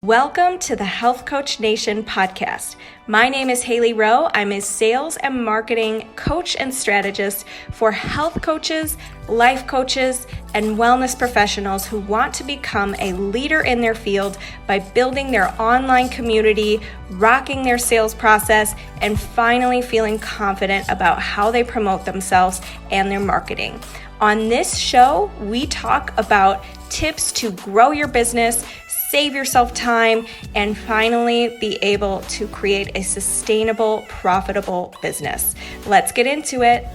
Welcome to the Health Coach Nation podcast. My name is Hailey Rowe. I'm a sales and marketing coach and strategist for health coaches, life coaches, and wellness professionals who want to become a leader in their field by building their online community, rocking their sales process, and finally feeling confident about how they promote themselves and their marketing. On this show, we talk about tips to grow your business, save yourself time, and finally be able to create a sustainable, profitable business. Let's get into it.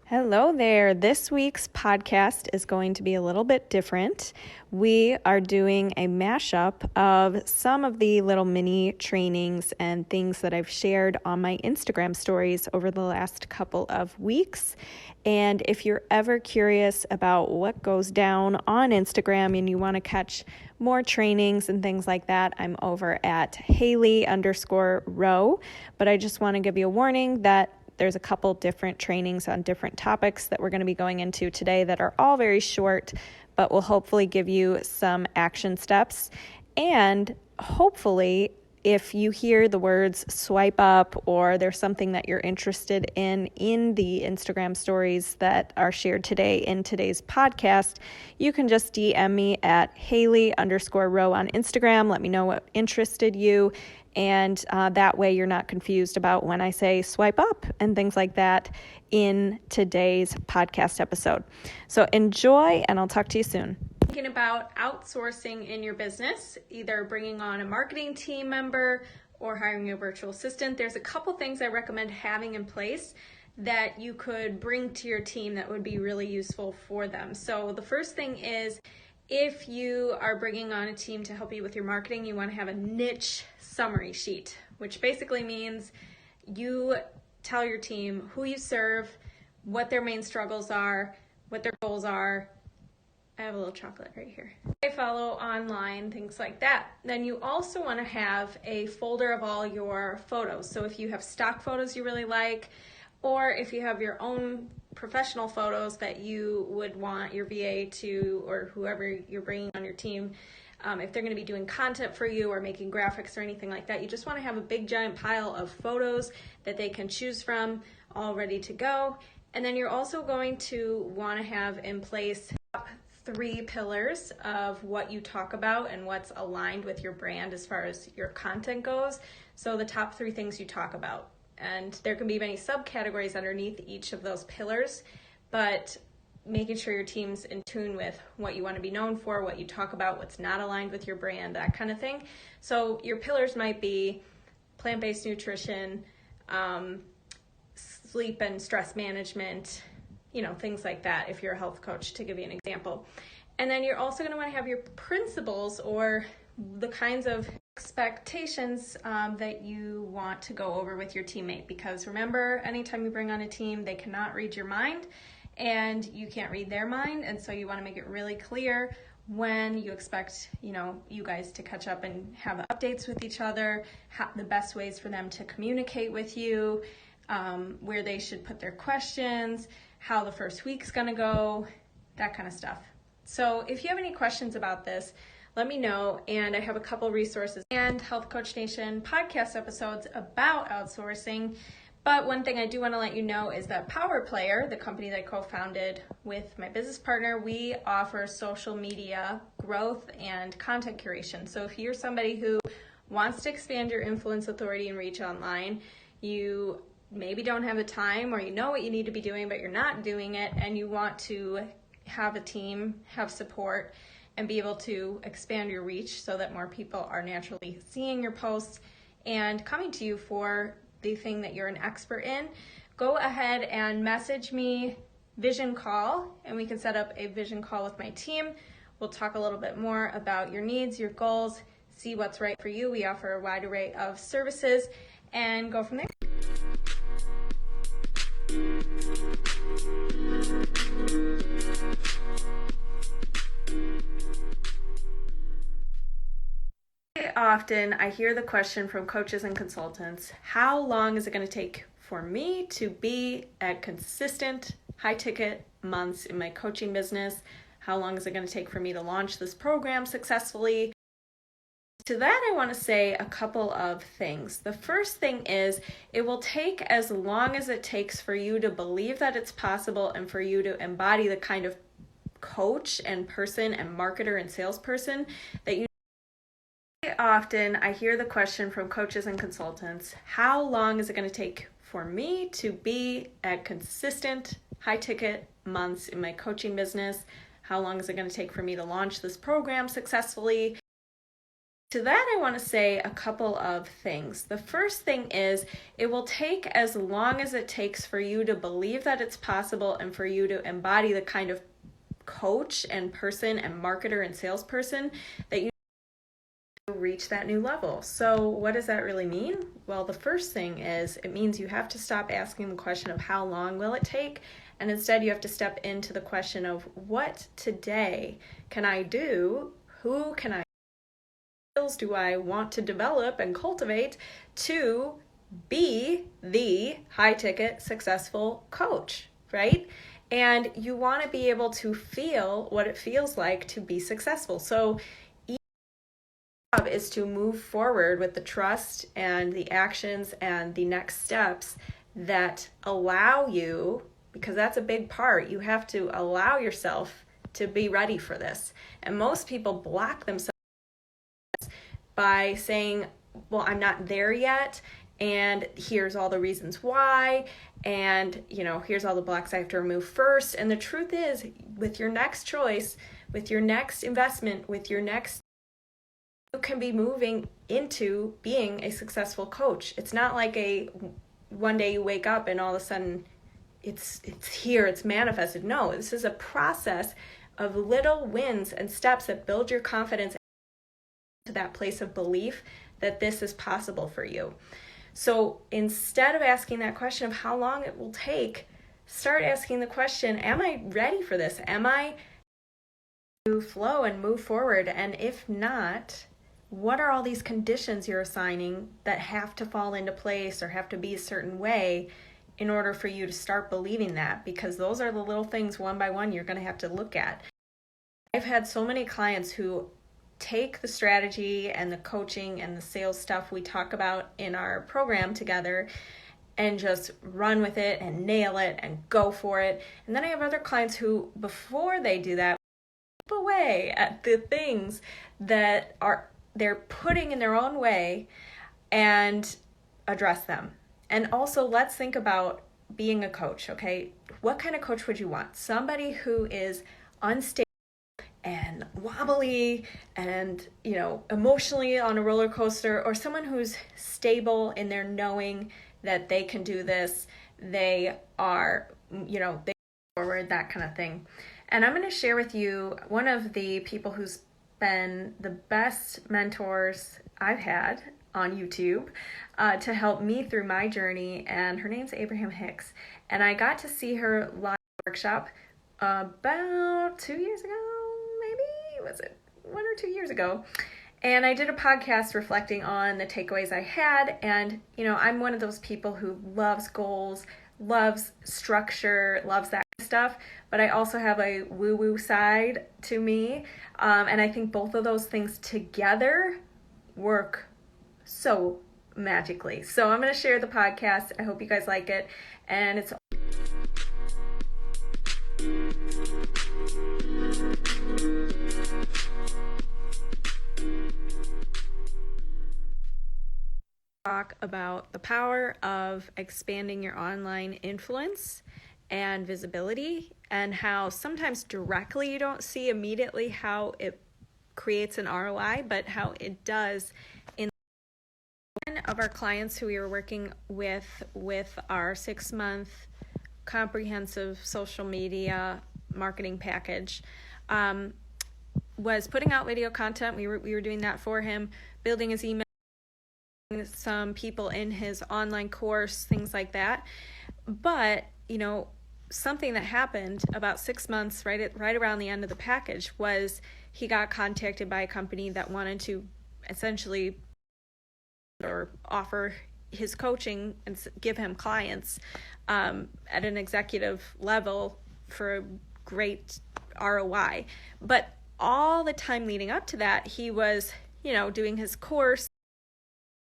Hello there. This week's podcast is going to be a little bit different. We are doing a mashup of some of the little mini trainings and things that I've shared on my Instagram stories over the last couple of weeks. And if you're ever curious about what goes down on Instagram and you want to catch more trainings and things like that, I'm over at Hailey_Rowe. But I just want to give you a warning that there's a couple different trainings on different topics that we're going to be going into today that are all very short, but will hopefully give you some action steps. And hopefully, if you hear the words swipe up or there's something that you're interested in the Instagram stories that are shared today in today's podcast, you can just DM me at Hailey_Rowe on Instagram. Let me know what interested you. And that way you're not confused about when I say swipe up and things like that in today's podcast episode. So enjoy, and I'll talk to you soon. Thinking about outsourcing in your business, either bringing on a marketing team member or hiring a virtual assistant, there's a couple things I recommend having in place that you could bring to your team that would be really useful for them. So the first thing is, if you are bringing on a team to help you with your marketing, you want to have a niche summary sheet, which basically means you tell your team who you serve, what their main struggles are, what their goals are. I have a little chocolate right here. They follow online, things like that. Then you also want to have a folder of all your photos. So if you have stock photos you really like, or if you have your own professional photos that you would want your VA to, or whoever you're bringing on your team, if they're going to be doing content for you or making graphics or anything like that, you just want to have a big giant pile of photos that they can choose from, all ready to go. And then you're also going to want to have in place 3 pillars of what you talk about and what's aligned with your brand as far as your content goes. So the top 3 things you talk about. And there can be many subcategories underneath each of those pillars, but making sure your team's in tune with what you want to be known for, what you talk about, what's not aligned with your brand, that kind of thing. So your pillars might be plant-based nutrition, sleep and stress management, things like that, if you're a health coach, to give you an example. And then you're also going to want to have your principles, or the kinds of expectations that you want to go over with your teammate. Because remember, anytime you bring on a team, they cannot read your mind and you can't read their mind. And so you want to make it really clear when you expect, you guys to catch up and have updates with each other, the best ways for them to communicate with you, where they should put their questions, how the first week's going to go, that kind of stuff. So if you have any questions about this, let me know. And I have a couple resources and Health Coach Nation podcast episodes about outsourcing. But one thing I do want to let you know is that Power Player, the company that I co-founded with my business partner, we offer social media growth and content curation. So if you're somebody who wants to expand your influence, authority, and reach online, you maybe don't have the time, or you know what you need to be doing, but you're not doing it, and you want to have a team, have support, and be able to expand your reach so that more people are naturally seeing your posts and coming to you for the thing that you're an expert in, go ahead and message me vision call, and we can set up a vision call with my team. We'll talk a little bit more about your needs, your goals, see what's right for you. We offer a wide array of services and go from there. Often I hear the question from coaches and consultants, how long is it going to take for me to be at consistent high ticket months in my coaching business? How long is it going to take for me to launch this program successfully? To that, I want to say a couple of things. The first thing is it will take as long as it takes for you to believe that it's possible and for you to embody the kind of coach and person and marketer and salesperson that you. Often I hear the question from coaches and consultants, how long is it going to take for me to be at consistent high ticket months in my coaching business? How long is it going to take for me to launch this program successfully? To that, I want to say a couple of things. The first thing is it will take as long as it takes for you to believe that it's possible and for you to embody the kind of coach and person and marketer and salesperson that you reach that new level. So what does that really mean? Well, the first thing is it means you have to stop asking the question of how long will it take, and instead you have to step into the question of what today can I do? Who can I skills do I want to develop and cultivate to be the high ticket successful coach, right? And you want to be able to feel what it feels like to be successful. So each job is to move forward with the trust and the actions and the next steps that allow you, because that's a big part, you have to allow yourself to be ready for this. And most people block themselves by saying, well, I'm not there yet, and here's all the reasons why, and here's all the blocks I have to remove first. And the truth is, with your next choice, with your next investment, with your next, you can be moving into being a successful coach. It's not like one day you wake up and all of a sudden it's here, it's manifested. No, this is a process of little wins and steps that build your confidence to that place of belief that this is possible for you. So instead of asking that question of how long it will take, start asking the question, am I ready for this? Am I to flow and move forward? And if not, what are all these conditions you're assigning that have to fall into place or have to be a certain way in order for you to start believing that? Because those are the little things one by one you're going to have to look at. I've had so many clients who take the strategy and the coaching and the sales stuff we talk about in our program together and just run with it and nail it and go for it. And then I have other clients who, before they do that, chip away at the things that they're putting in their own way and address them. And also, let's think about being a coach, okay? What kind of coach would you want? Somebody who is unstable and wobbly and emotionally on a roller coaster, or someone who's stable in their knowing that they can do this, they are they forward, that kind of thing. And I'm going to share with you one of the people who's been the best mentors I've had on YouTube to help me through my journey, and her name's Abraham Hicks, and I got to see her live workshop about 2 years ago. Was it 1 or 2 years ago? And I did a podcast reflecting on the takeaways I had. And, I'm one of those people who loves goals, loves structure, loves that kind of stuff. But I also have a woo-woo side to me. And I think both of those things together work so magically. So I'm going to share the podcast. I hope you guys like it. And it's talk about the power of expanding your online influence and visibility, and how sometimes directly you don't see immediately how it creates an ROI, but how it does. In one of our clients who we were working with our 6-month comprehensive social media marketing package, was putting out video content. We were doing that for him, building his email, some people in his online course, things like that. But something that happened about 6 months right around the end of the package was he got contacted by a company that wanted to essentially or offer his coaching and give him clients at an executive level for a great ROI. But all the time leading up to that, he was, doing his course,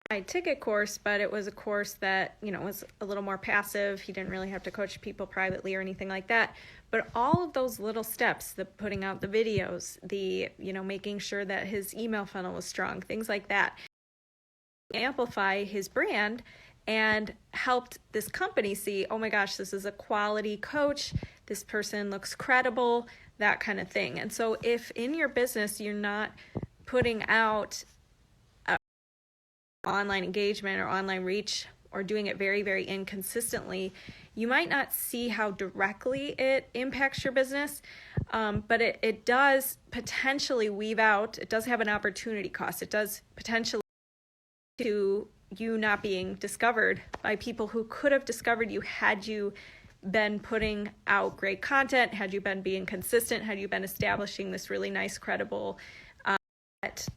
my ticket course, but it was a course that, was a little more passive. He didn't really have to coach people privately or anything like that. But all of those little steps, the putting out the videos, the, making sure that his email funnel was strong, things like that, amplify his brand and helped this company see, oh my gosh, this is a quality coach. This person looks credible, that kind of thing. And so if in your business, you're not putting out online engagement or online reach or doing it very, very inconsistently, you might not see how directly it impacts your business, but it does potentially weave out, it does have an opportunity cost. It does potentially to you not being discovered by people who could have discovered you had you been putting out great content, had you been being consistent, had you been establishing this really nice, credible.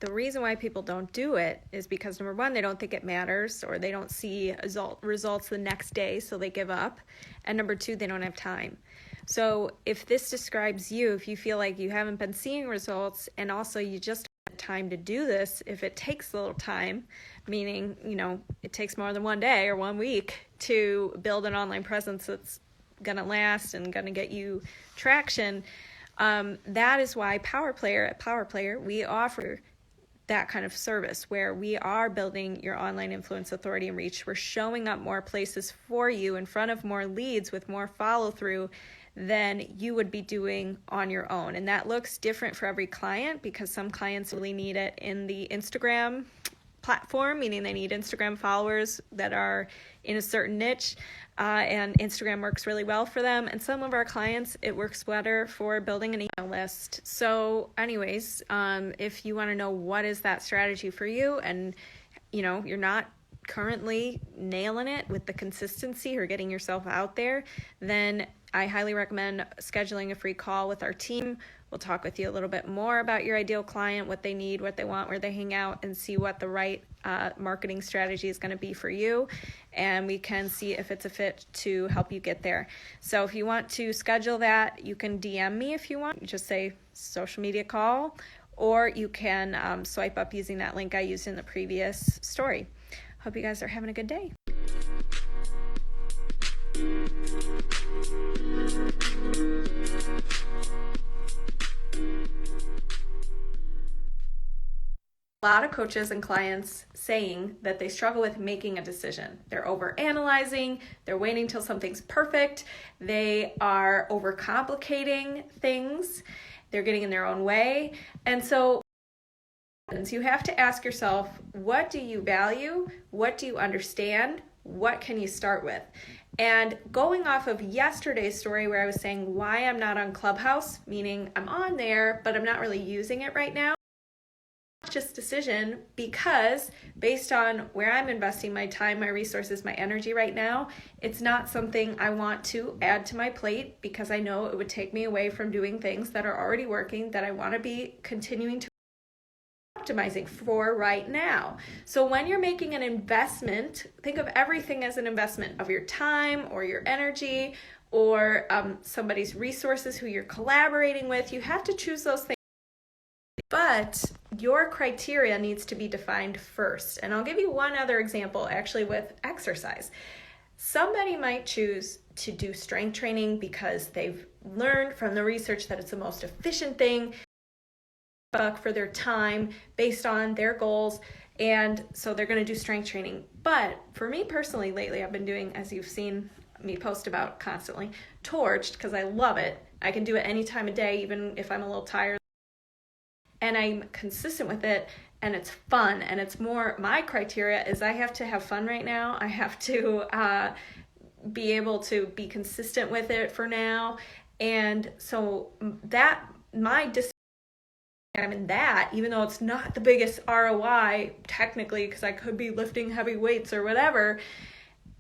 The reason why people don't do it is because, number one, they don't think it matters, or they don't see results the next day, so they give up. And number two, they don't have time. So if this describes you, if you feel like you haven't been seeing results, and also you just don't have time to do this, if it takes a little time, meaning, it takes more than one day or 1 week to build an online presence that's going to last and going to get you traction, that is why at Power Player, we offer that kind of service where we are building your online influence, authority, and reach. We're showing up more places for you in front of more leads with more follow through than you would be doing on your own. And that looks different for every client because some clients really need it in the Instagram platform, meaning they need Instagram followers that are in a certain niche, and Instagram works really well for them. And some of our clients, it works better for building an email list. So anyways, if you want to know what is that strategy for you, and you're not currently nailing it with the consistency or getting yourself out there, then I highly recommend scheduling a free call with our team. We'll talk with you a little bit more about your ideal client, what they need, what they want, where they hang out, and see what the right marketing strategy is going to be for you. And we can see if it's a fit to help you get there. So if you want to schedule that, you can DM me if you want. Just say social media call, or you can swipe up using that link I used in the previous story. Hope you guys are having a good day. A lot of coaches and clients saying that they struggle with making a decision. They're overanalyzing, they're waiting till something's perfect, they are overcomplicating things, they're getting in their own way. And so you have to ask yourself, what do you value? What do you understand? What can you start with? And going off of yesterday's story where I was saying why I'm not on Clubhouse, meaning I'm on there, but I'm not really using it right now. Just decision, because based on where I'm investing my time, my resources, my energy right now, it's not something I want to add to my plate, because I know it would take me away from doing things that are already working that I want to be continuing to optimizing for right now. So when you're making an investment, think of everything as an investment of your time or your energy or somebody's resources who you're collaborating with. You have to choose those things. But your criteria needs to be defined first. And I'll give you one other example actually with exercise. Somebody might choose to do strength training because they've learned from the research that it's the most efficient thing for their time based on their goals. And so they're going to do strength training. But for me personally, lately, I've been doing, as you've seen me post about constantly, Torched, because I love it. I can do it any time of day, even if I'm a little tired. And I'm consistent with it, and it's fun, and it's more, my criteria is I have to have fun right now. I have to be able to be consistent with it for now. And so that, I'm in that, even though it's not the biggest ROI technically, because I could be lifting heavy weights or whatever,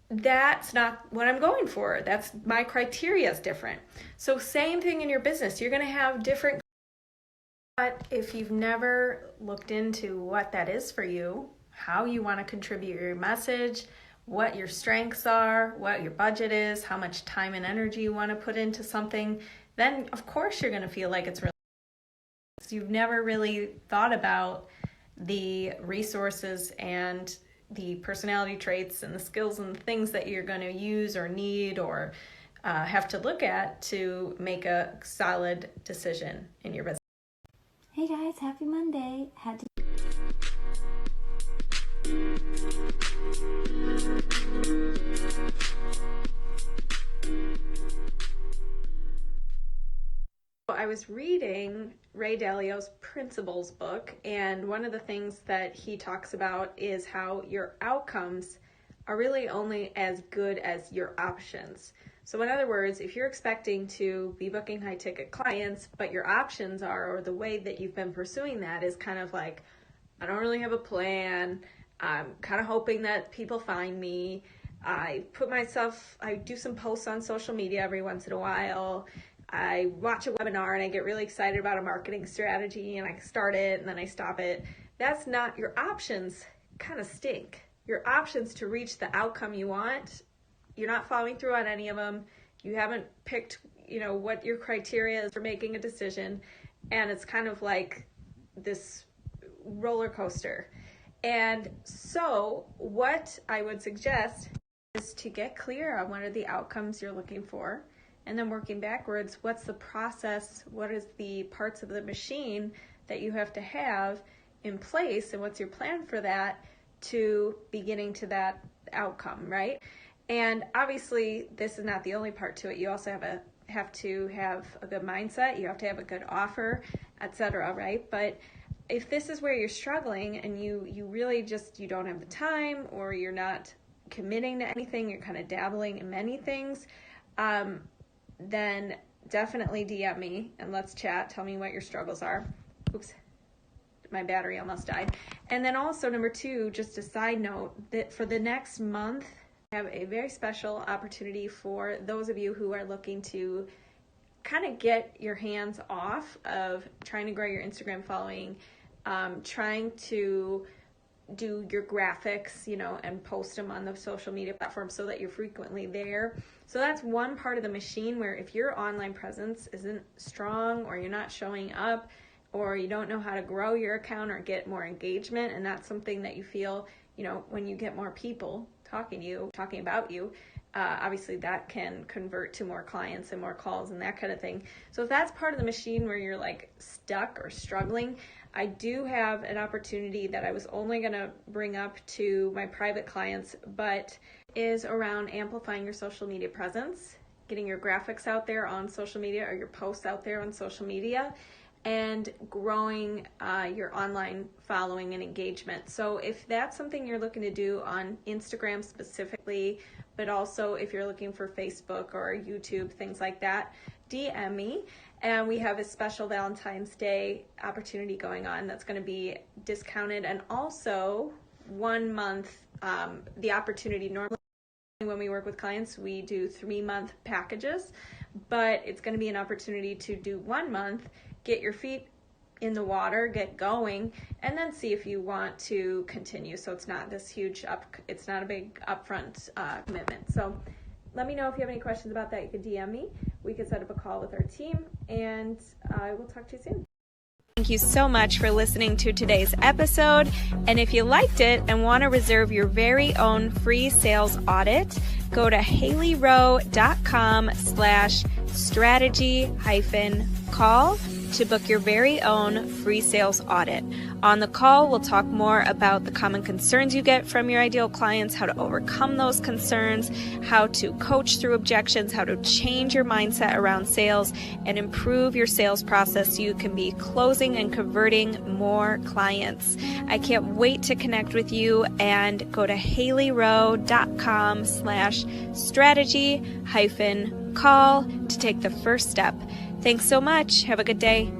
that's not what I'm going for. That's my criteria is different. So same thing in your business. You're going to have different. But if you've never looked into what that is for you, how you want to contribute your message, what your strengths are, what your budget is, how much time and energy you want to put into something, then of course you're going to feel like it's really, you've never really thought about the resources and the personality traits and the skills and the things that you're going to use or need or have to look at to make a solid decision in your business. Hey guys, happy Monday. I was reading Ray Dalio's Principles book, and one of the things that he talks about is how your outcomes are really only as good as your options. So in other words, if you're expecting to be booking high ticket clients, but your options are, or the way that you've been pursuing that is kind of like, I don't really have a plan, I'm kind of hoping that people find me, I do some posts on social media every once in a while, I watch a webinar and I get really excited about a marketing strategy and I start it and then I stop it. That's not, your options kind of stink. Your options to reach the outcome you want, you're not following through on any of them. You haven't picked, what your criteria is for making a decision. And it's kind of like this roller coaster. And so what I would suggest is to get clear on what are the outcomes you're looking for. And then working backwards, what's the process? What is the parts of the machine that you have to have in place? And what's your plan for that to be getting to that outcome, right? And obviously, this is not the only part to it. You also have to have a good mindset. You have to have a good offer, etc., right? But if this is where you're struggling and you really you don't have the time, or you're not committing to anything, you're kind of dabbling in many things, then definitely DM me and let's chat. Tell me what your struggles are. Oops, my battery almost died. And then also, number 2, just a side note, that for the next month, I have a very special opportunity for those of you who are looking to kind of get your hands off of trying to grow your Instagram following, trying to do your graphics, and post them on the social media platforms so that you're frequently there. So that's one part of the machine where if your online presence isn't strong, or you're not showing up, or you don't know how to grow your account or get more engagement, and that's something that you feel, when you get more people talking about you, obviously that can convert to more clients and more calls and that kind of thing. So if that's part of the machine where you're like stuck or struggling, I do have an opportunity that I was only going to bring up to my private clients, but is around amplifying your social media presence, getting your graphics out there on social media or your posts out there on social media, and growing your online following and engagement. So if that's something you're looking to do on Instagram specifically, but also if you're looking for Facebook or YouTube, things like that, DM me. And we have a special Valentine's Day opportunity going on that's going to be discounted, and also 1 month, the opportunity. Normally when we work with clients, we do 3-month packages, but it's going to be an opportunity to do 1 month, get your feet in the water, get going, and then see if you want to continue. So it's not this huge it's not a big upfront commitment. So let me know if you have any questions about that. You can DM me. We can set up a call with our team, and I will talk to you soon. Thank you so much for listening to today's episode. And if you liked it and want to reserve your very own free sales audit, go to haileyrowe.com/strategy-call to book your very own free sales audit. On the call, we'll talk more about the common concerns you get from your ideal clients, how to overcome those concerns, how to coach through objections, how to change your mindset around sales, and improve your sales process so you can be closing and converting more clients. I can't wait to connect with you, and go to haileyrowe.com/strategy-call to take the first step. Thanks so much. Have a good day.